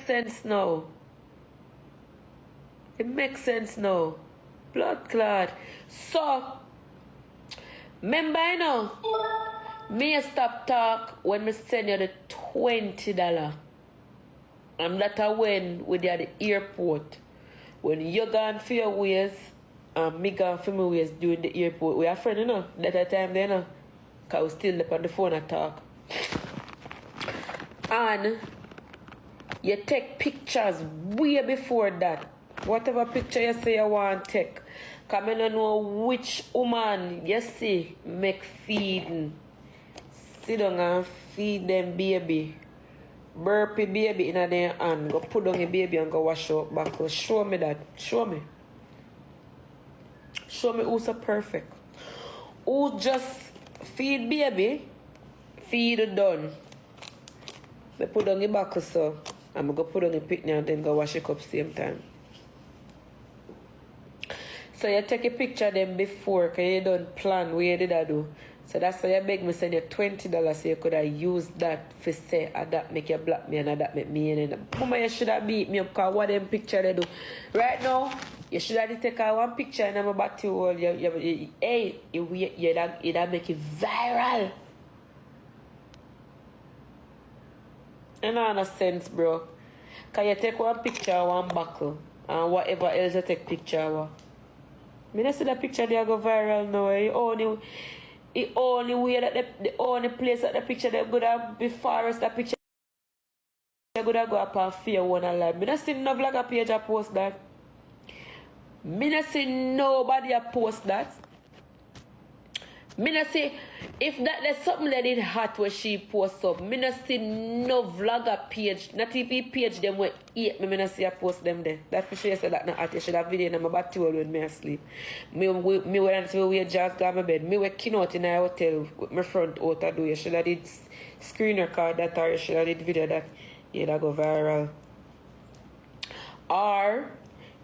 sense now. It makes sense now. Blood clot. So, remember, you know, me stop talk when me send you the $20. And that when we at the airport. When you gone for your ways, and me gone for my ways during the airport. We are friends, you know, that time then, you know. Because we still up on the phone and talk. And you take pictures way before that. Whatever picture you say you want to take. Because I don't know which woman you see make feeding. Sit down and feed them baby. Burpee baby in their hand. Go put down your baby and go wash up back. Show me that. Show me. Show me who's so perfect. Who just feed baby. Feed done. I put down your back so. I'm going to put on your picnic and then go wash it up same time. So you take a picture of them before because you don't plan what you did I do. So that's why you beg me send you $20 so you could have used that for say that make you block me and that make me in. Mama, you should have beat me up because what them picture they do. Right now, you should have take one picture and I'm about to hey, you make it viral. It don't no sense, bro. Can you take one picture, one buckle, and whatever else you take picture of? I don't see that picture there go viral now. The only way that the only place that the picture that would have be forest that picture would have go up on fear one alive. I don't see no vlogger page I post that. I don't see nobody I post that. I don't see if there's something that did hot where she posts up. I don't see no vlogger page, not TV page them where eat me. I don't see I post them there. That's for sure. Say that not hot. You should have video in my about 12 when me asleep. Me when we just got my bed. Me we keynote in a hotel with my front out do. You should have did screen record that or you should have did video that that go viral. Or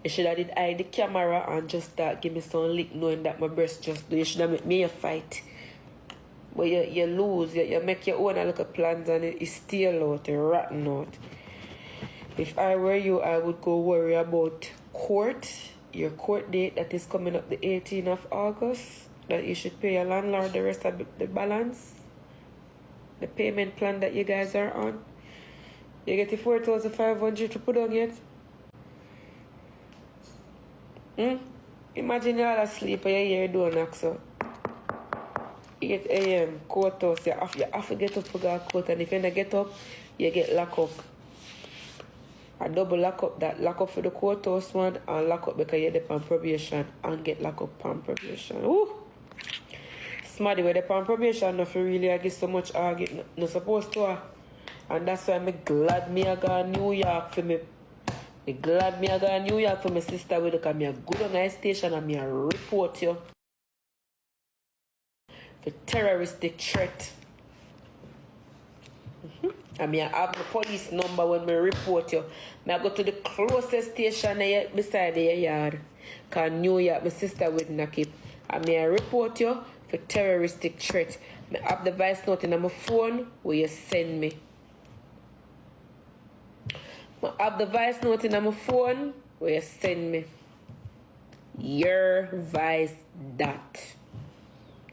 you should have did hide the camera and just give me some lick knowing that my breast just do. You should have made me a fight. But you lose. You make your own little plans and it's still out, rotten out. If I were you, I would go worry about court. Your court date that is coming up the 18th of August. That you should pay your landlord the rest of the balance. The payment plan that you guys are on. You get the 4,500 to put on yet? Imagine you're all asleep and you hear the door knock so. 8 a.m. courthouse, you have to get up for go court, and if you don't get up, you get locked up. A double lock up, that lock up for the courthouse one and lock up because you're on probation and get locked up on probation. Woo! Smarty with the on probation, not for really I get so much argument, not supposed to. And that's why I'm glad me I go to New York for me. I'm glad me I go to New York for my sister with because I'm good on the station and I report you for terroristic threat. And I have the police number when I report you. I go to the closest station beside the yard. Because New York, my sister with Nakip. And I report you for terroristic threat. I have the voice note in my phone where you send me. I have the voice note in my phone where you send me. Your voice that.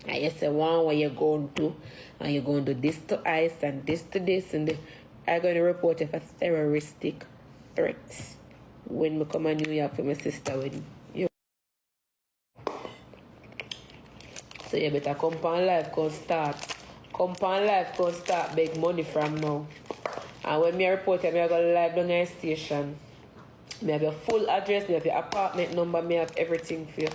And you say one where you're going to. And you're going to do this to ice and this to this. And I'm going to report you for terroristic threats. When I come to New York for my sister wedding. So you better come on live, come start. Come on live, come start beg money from now. And when I report you, I go live down the station. I have your full address, I have your apartment number, I have everything for you.